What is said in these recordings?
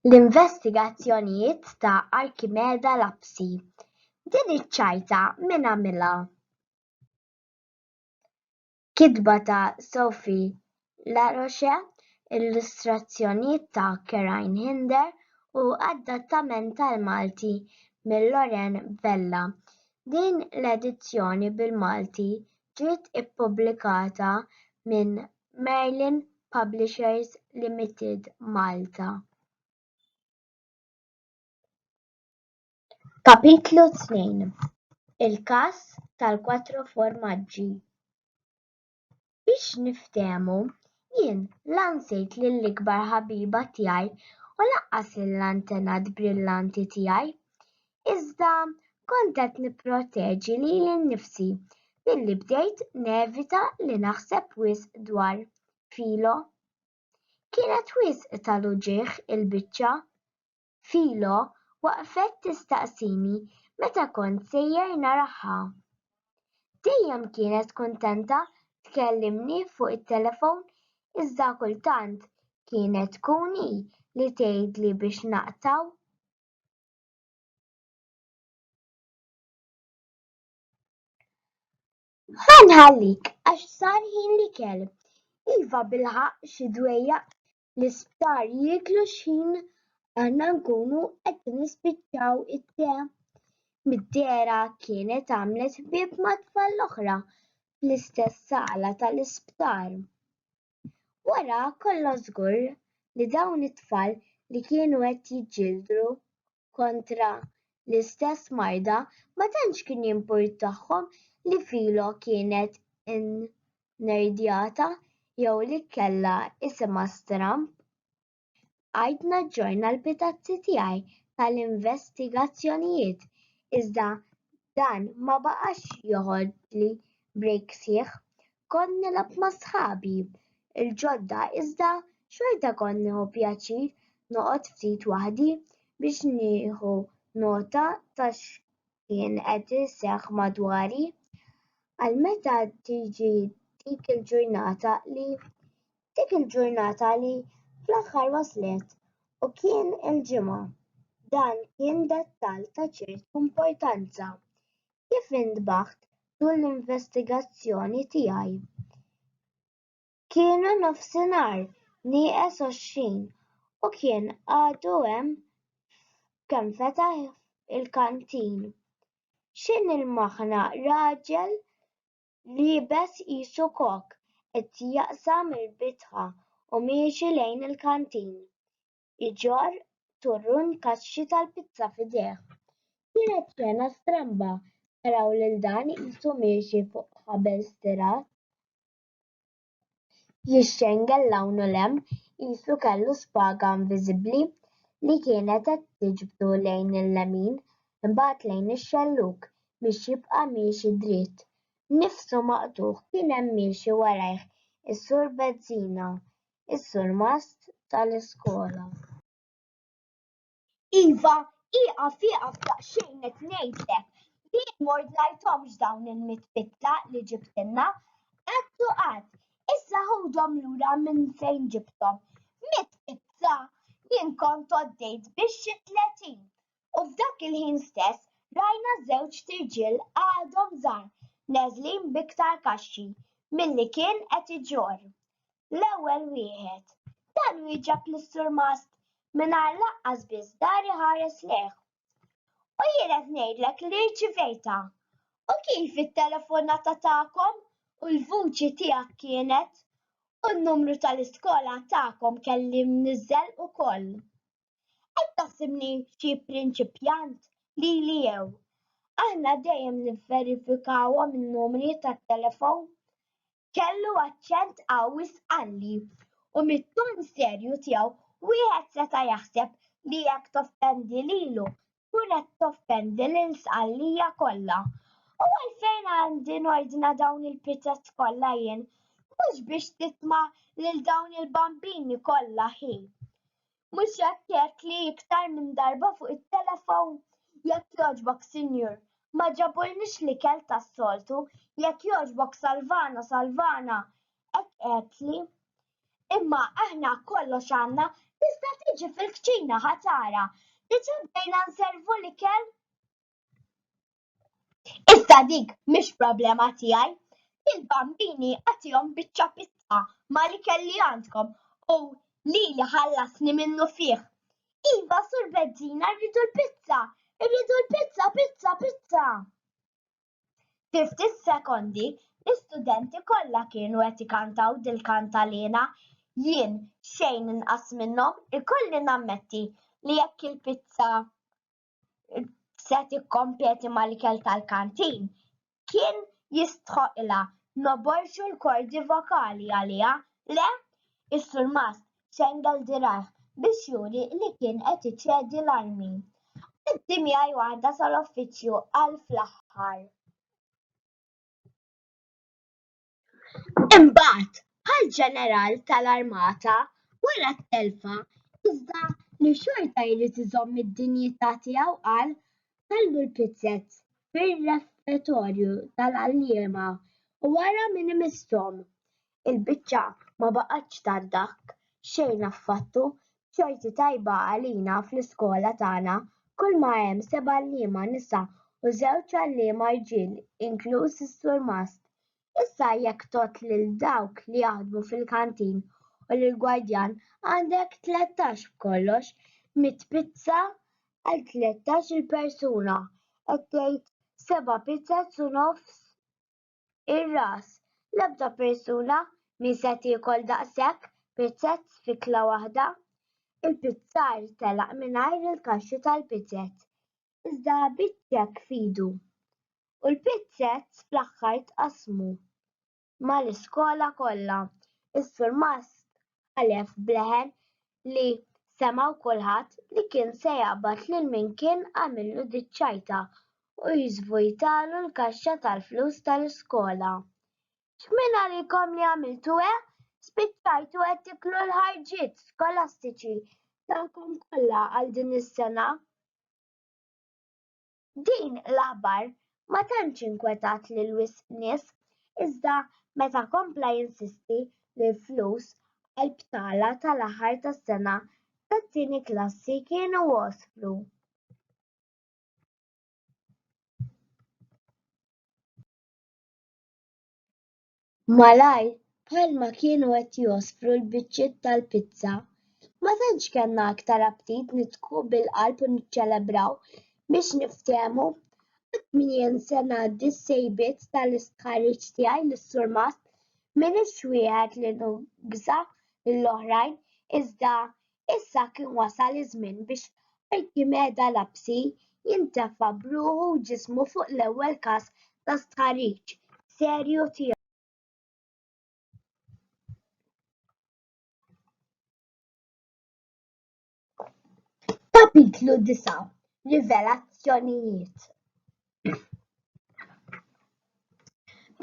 L-investigazzjonijiet ta' Arkimeda Lapsi Din iċ-ċajta min għamilha? Kitba ta' Sophie Laroche, illustrazzjonijiet ta' Kerain Hinder u adattament tal-Malti minn Loren Vella. Din l-edizzjoni bil-Malti ġiet ippubblikata minn Merlin Publishers Limited, Malta. Kapitlu 2 Il-każ tal-4 formaġġi. Biex niftehmu, jien lansejt lill-ikbar ħabiba tiegħi u lanqas il-antenat brillanti tiegħi, iżda kont qed nipproteġi lili nnifsi billi bdejt nevita li naħseb wisq dwar Filo. Kienet wisq tal-uġigħ il-biċċa. Filo waqfet tistaqsini meta kont sejjer naraha. Dejjem kienet kuntenta tkellimni fuq it-telefon iżda kultant kienet tkun hi li tgħidli biex naqtaw. Ħanħallik għax sar ħin li kelb. Iva bilħaq xi dwejjaq l-isptar jieklu x'ħin aħna nkunu qed nispiċċaw it-te. Mid-dera kienet għamlet ħbieb mat-tfal l-oħra fl-istess sala tal-isptar. Wara kollox żgur li dawn it-tfal li kienu qed jiġġieldu kontra l-istess marda ma tantx kien jimpurtahom li Filo kienet innerdjata jew li kellha isimha stramb. Għajt naġġorna l-pitazzi tiegħi tal-investigazzjonijiet iżda dan ma baqax joħodli brejk sieħ. Kont nilgħab ma' sħabi il-ġodda iżda xorta kont nieħu pjaċir noqgħod ftit waħdi biex nieħu nota ta' x'kien qed iseħħ madwari. Għal meta tiġi dik il-ġurnata li fl-aħħar waslet u kien il-ġimgħa. Dan kien dettall ta' ċertu importanza. Kif intbaħħt tul l-investigazzjoni tiegħi. Kienu nofsinhar nieqes 20 u kien għadu hemm kemm fetaħ il-kantin. X'in il-maħna raġel liebes qisu kok qed jaqsam il-bitħa u miexi lejn il-kantin. Iġorr turrun kaxxi tal-pizza f'idejh. Kienet xena stramba taraw lil dan qisu miexi fuq ħabel stirat. Jixxengal hawn u hemm qisu kellu spaga inviżibbli li kienet qed tiġbdu lejn il-lemin imbagħad lejn ix-xelluk biex jibqa' miexi dritt. Nifsu maqtugħ kien hemm miexi warajh is-sur Bezzina, is-sur Mast tal-iskola. Iva, ieqaf daqsxejn qed ngħidlek li ma rajthomx dawn il-mitbitla li ġibtilna. Qatt u qatt, issa ħudhom lura minn fejn ġibthom. Mitbitla jien kont għaddejt biex xi 30 u f'dak il-ħin stess rajna żewġ tirġiel għadhom żgħar neżlin b'iktar kaxxi milli kien qed iġorr. L-ewwel wieħed dan wieġeb lis-sur Mast mingħajr lanqas biss dar iħares lejh. U jien qed ngħidlek li rċivejtha. U kif it-telefonata tagħkom u l-vuċi tiegħek kienet u n-numru tal-iskola tagħkom kelli mniżżel ukoll. Qed taħsibni xi prinċipjant lili jew. Aħna dejjem nivverifikawhom in-numri tat-telefon. Kellu aċċent qawwi sqalli u mit-ton serju tiegħu wieħed seta' jaħseb li jekk toffendi lilu tkun qed toffendi lil sqallija kollha. U għalfejn għandi ngħidna dawn il-pitazz kollha jien mhux biex titma' lil dawn il-bambini kollha ħin. Mhux hekk li iktar minn darba fuq it-telefon. Jekk jogħġbok Sinjur, ma ġabulniex l-ikel tas-soltu, jekk jogħġbok Salvana, hekk qedtli. Imma aħna kollox għandna tista' tiġi fil-kċina ħatara li ġebbejna nservu l-ikel. Issa dik mhix problema tiegħi. Il-bambini għatihom biċċa pizza ma l-ikel li għandkom u li ħallasni minnu fih. Iva, sur Bezzina, rridu l-pizza! Irridu l-pizza, pizza, pizza! Fi ftit sekondi, l-istudenti kollha kienu qed ikantaw dil-kantalina. Jien xejn inqas minnhom ikolli nammetti li jekk il-pizza se tikkompeti mal-ikel tal-kantin kien jistħoqilha noborxu l-kordi vokali għaliha. Le, is-Sur Mast xengal dirah biex juri li kien qed iċċedi l-armi. Id-dimja waħda sal-uffiċċju għal fl-aħħar. Imbagħad bħal-ġeneral tal-armata wara t-telfa iżda li xorta jrid iżomm id-dinjità tiegħu qal ħallu l-pizzett fir-refettorju tal-għalliema u wara minn imisshom. Il-biċċa ma baqgħetx taddak xejn affattu, xorti tajba għalina fl-iskola tagħna kull ma hemm 7 għalliema nisa u 2 għalliema irġiel, inkluż is-Sur Mast. Issa jekk tot lil dawk li jaħdmu fil-kantin u lill-gwardjan għandek 13 b'kollox, 100 pizza għal 13 persuna. Qed tgħid 7 pizzas u nofs ir-ras. L-ebda persuna min se tiekol daqshekk pizzett fikla waħda. Il-pizzar telaq mingħajr il-kaxxi tal-pizzett. Iżda biċċek fidu. U l-pizzett fl-aħħar tqasmu mal-iskola kollha. Is-Sur Mast ħalef bleħen li semgħu kulħadd li kien se jaqbad lil min kien għamillu ċajta u jiżvujtalu l-kaxxa tal-flus tal-iskola. X'minn għalikom li għamiltu spiċċajtu qed tiklu l-ħarġiet skolastiċi tagħkom kollha għal din is-sena. Din l-aħbar ma tantx inkwetat lil wisq nies, iżda meta kompla jinsisti li l-flus għall-btala tal-aħħar tas-sena tat-tieni klassi kienu waslu. Malajr bħalma kienu qed josfru l-biċċiet tal-pizza, ma tantx kellna aktar aptit nidħku bil-qalb u niċċelebraw biex niftehmu. Min jinsa ngħaddi s-sejbiet tal-istħarriġ tiegħi lis-Sur Mast m'iniex wieħed li nugża lill-oħrajn, iżda issa kien wasal iż-żmien biex Arkimeda Lapsi jintefa' bruħu u ġismu fuq l-ewwel każ ta' stħarriġ serju tiegħu. Kapitlu 9. Rivelazzjonijiet.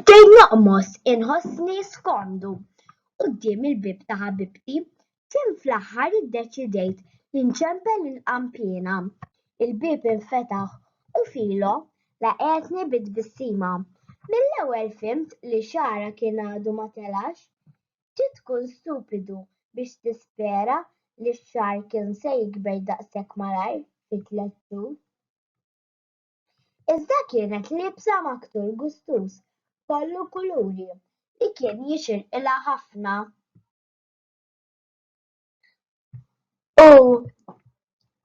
Bdejt noqmos inħossni skomdu quddiem il-bib ta' ħabibti kien fl-aħħar iddeċidejt li nċempel il-qampjena. Il-bib infetaħ u filu laqgħetni bit-tbissima. Mill-ewwel fimt li xara kien għadu ma telax. Trid tkun stupidu biex tispera li x-xahar kien se jikber daqshekk malajr fi 3 xhur. Iżda kienet liebsa maktur gustus kollu kuluri li kien jixirqilha ħafna. U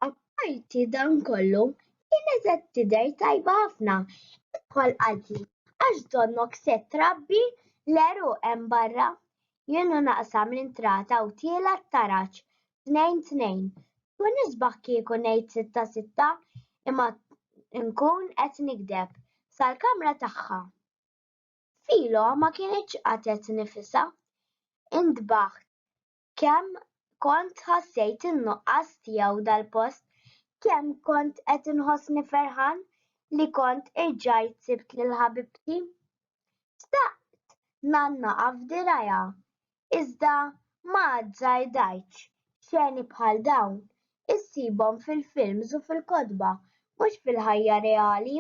apparti dan kollu kienet qed tidher tajba ħafna. Idħol qaltli għax donnok se trabbi l-eruq hemm barra. Jiena naqsam l-intrata u tiela t-taraġġ 2-2. Tkun isbaħ kieku ngħid 6-6 imma nkun qed nikdeb sal-kamra tagħha. Filo ma kienitx qatet nifisha. Intbaħħt kemm kont ħassejt in-nuqqas tiegħu dal-post, kemm kont qed inħossni ferħan li kont irġajt sibt lil ħabibti. Xtaqt nannaqaf dirajja, iżda ma żgħardajtx xeni bħal dawn issibhom fil-films u fil-kotba mhux fil-ħajja reali.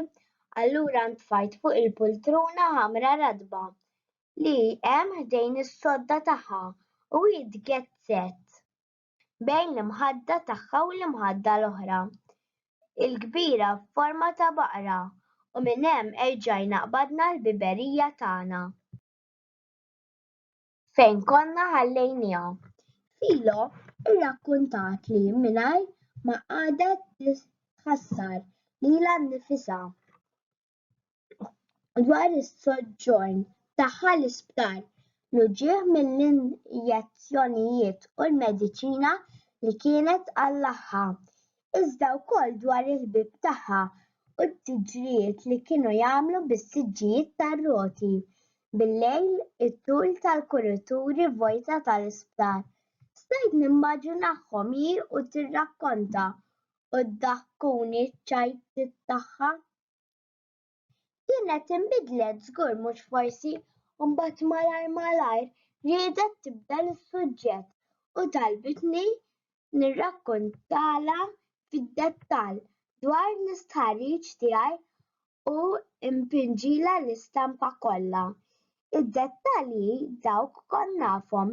Allura ntfajt fuq il-pultruna ħamra radba li hemm ħdejn is-sodda tagħha u id-gezzett. bejn l-imħadda tagħha u l-imħadda l-oħra. Il-kbira f'forma ta' baqra u minn hemm erġajna qbadna l-biberija tagħna fejn konna ħallejniha. Filo irrakkuntat li mingħajr ma qadet tħassar lilha nnifisha dwar is-soġġorn tagħha l-isptar li ġie mill-injezzjonijiet u l-mediċina li kienet għall-aħħa, iżda wkoll dwar il-ħbieb tagħha u t-tiġrijiet li kienu jagħmlu bis-siġġijiet tar-roti bil-lejl it-tul tal-kurituri vojta tal-isptar. Stajt nimmaġinahom hi u tirrakkonta u ddaħkuni ċ-ċajtiet tagħha. Kienet inbidlet żgur mhux forsi u mbagħad malajr riedet tibdel is-suġġett u talbitni nirrakkuntalha fid-dettall dwar l-istħarriġ tiegħi u impinġilha l-istampa kollha. Id-dettalji dawk kont nafhom,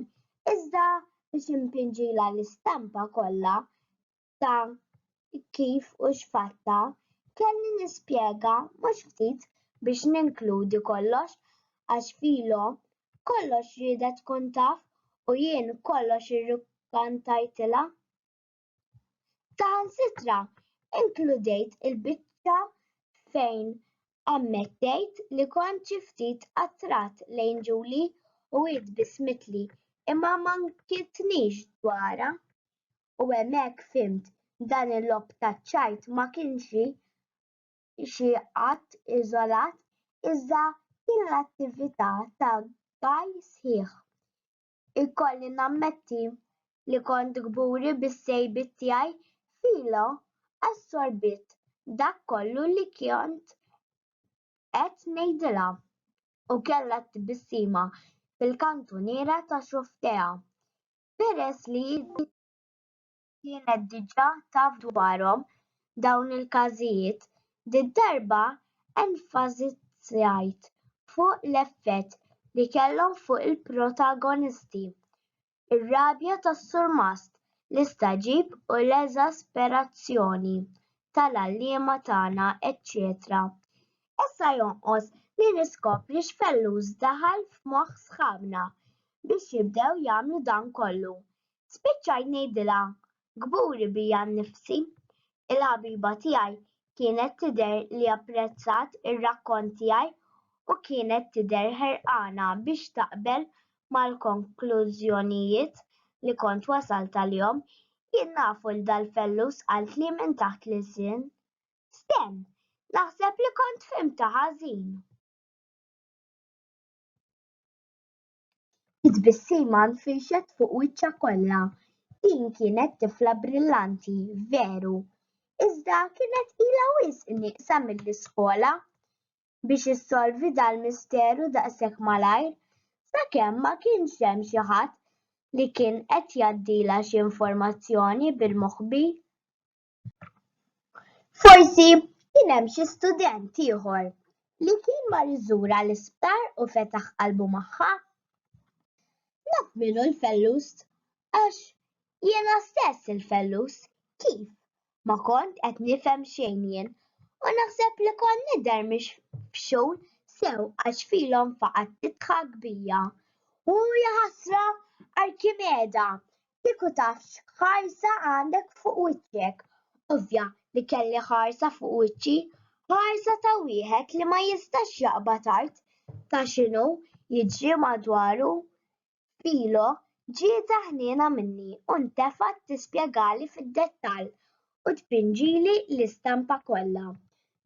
iżda biex impinġilha l-istampa kollha ta' kif u x'fatta kelli nispjega mhux ftit biex ninkludi kollox għax Filo kollox riedet tkun taf u jien kollox irrakkontajtilha. Saħansitra inkludejt il-biċċa fejn ammettejt li kont xi ftit attrat lejn Ġuli u hi tbissmitli imma ma nkitniex dwarha u hemmhekk fimt dan il-logħob taċ-ċajt ma kienx xi qatt iżolat iżda kien l-attività ta' gaj sħiħ. Ikolli nammetti li kont kburi bis-sejbiet tiegħi Filo assorbit dak kollu li kont qed ngħidilha u kellha tbissima fil-kantuniera tax-xuftejha. Peress li kienet diġà taf dwarhom dawn il-każijiet, id-darba enfasizzajt fuq l-effett li kellhom fuq il-protagonisti, ir-rabja tas-Sur Mast, l-istaġib u l-eżasperazzjoni tal-għalliema tagħna, eċċetera. Issa jonqos li niskopri x'felluż daħal f'moħħ sħabna biex jibdew jagħmlu dan kollu. Spiċċajt ngħidilha kburi bija nnifsi. Il-ħabiba tiegħi kienet tidher li apprezzat ir-rakkont tiegħi u kienet tidher ħerqana biex taqbel mal-konklużjonijiet li kont wasalt għalihom. Jien nafu li dal-felluż qaltli minn taħt l-isien. Stenn, naħseb li kont fhimta ħażin. It-tbissima nfirxet fuq wiċċha kollha. Din kienet tifla brillanti, veru, iżda kienet ilha wisq nieqsa mill-iskola biex issolvi dal-misteru daqshekk malajr sakemm ma kienx hemm xi ħadd li kien qed jgħaddilha xi informazzjoni bil-moħħbi. Forsi kien hemm xi student ieħor li kien mar iżura l-isptar u fetaħ qalbu magħha. Naf minnu l-felluż għax jiena stess il-felluż kif ma kont qed nifhem xejn jien u naħseb li kont nidher mhix f'xogħol sew għax Filo nfaqat tidħak bija. U ja ħasra Arkimeda, kieku taf x'ħarsa għandek fuq wiċċek. Ovvja li kelli ħarsa fuq wiċċi, ħarsa ta' wieħed li ma jistax jaqbad art ta' x'inhu jiġri madwaru. Filo ġieta ħniena minni u ntefgħet tispjegali fid-dettall u tpinġili l-istampa kollha.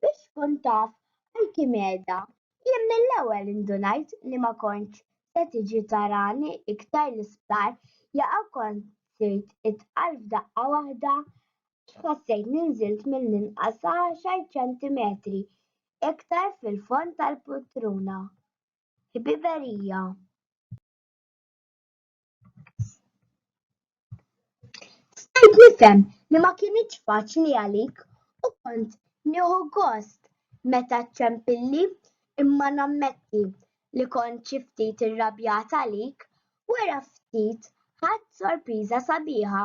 Biex tkun taf Arkimeda, jien mill-ewwel indunajt li ma kontx se tiġi tarani iktar l-isptar jaqa' kont sirt itqal f'daqqa waħda x'ħassejt ninżilt mill-inqas 10 ċentimetri iktar fil-fond tal-poltruna. Biberija. Stajt nifhem li ma kienx faċli għalik u kont nieħu gost meta ċempilli imma nammetti li kont xi ftit irrabjat għalik wara ftit ħadt sorpriża sabiħa.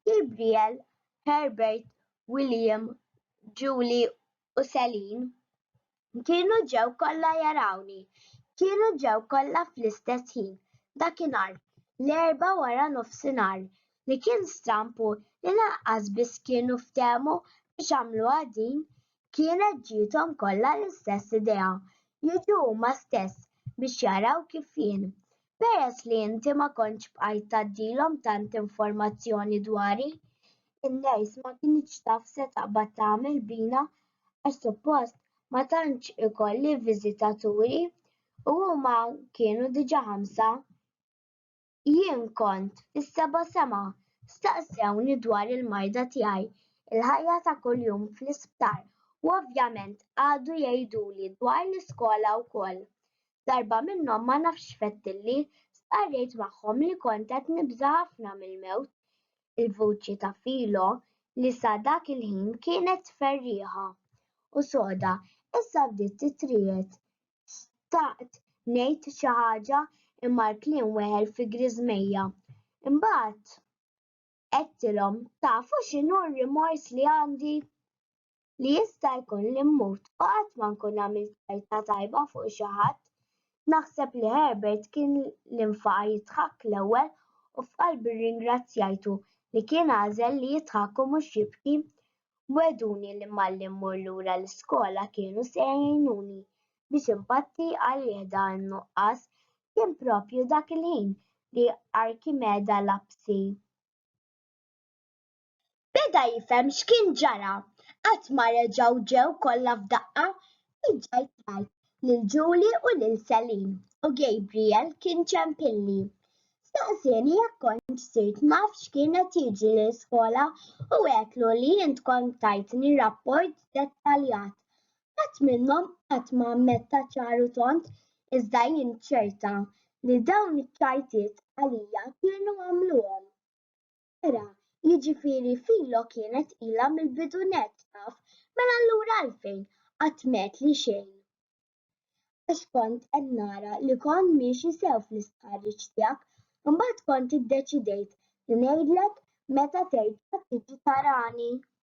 Gabriel, Herbert, William, Julie u Celine kienu ġew kollha jarawni. Kienu ġew kollha fl-istess ħin, dakinhar, l-4 wara nofsinhar, li kien strampu li lanqas biss kienu ftehmu biex jagħmluha din kienet ġiethom kollha l-istess idea, jiġu huma stess biex jaraw kif jien. Peress li inti ma kontx bqajt tgħaddilhom tant informazzjoni dwari, in-ners ma kinitx taf se taqbad tagħmel bina għax suppost ma tantx ikolli viżitaturi u huma kienu diġà 5. Jien kont fis-7 sema, staqsewni dwar il-marda tiegħi, il-ħajja ta' kuljum fl-isptar u ovvjament għadu jgħiduli dwar l-iskola wkoll. Darba minnhom ma nafx fettilli stqarrejt magħhom li kont qed nibża ħafna mill-mewt. Il-vuċi ta' Filo li sa dak il-ħin kienet ferrieħa u soda issa bdiet titried. Xtaqt ngħid xi ħaġa imma l-kliem weħel fi griżmejja. Imbagħad għedtilhom tafu x'inhu r-rimors li għandi? Li jista' jkun li mmut u qatt ma nkun għamilt ċajta tajba fuq xi ħadd. Naħseb li Herbert kien li nfaqa' jidħak l-ewwel u f'qalbi rringrazzjajtu li kien għażel li jidħak u mhux jibki. Weduni li malli mmur lura l-iskola kienu se jgħinuni biex impatti għalih dan in-nuqqas kien proprju dak il-ħin li Arkimeda Lapsi beda jifhem x'kien ġara. Qatt ma reġgħu ġew kollha f'daqqa ġejt ngħid lil Julie u lil Celine u Gabriel kien ċempilli. Staqsieni jekk kontx sirt naf x'kienet jiġri l-iskola u għetlu li int kont tajtni rapport dettaljat. Ħadd minnhom qatt ma ammetta ċaru tont iżda jien ċerta li dawn iċ-ċajtiet għalija kienu għamluhom. Ara, jiġifieri Filo kienet ilha mill-bidu nett taf, mela allura għalfejn qatt m'għedtli xejn. Għax kont qed nara li kont miexi sew fl-istħarriġ tiegħek, imbagħad kont iddeċidejt li ngħidlek meta terġa' tiġi tarani.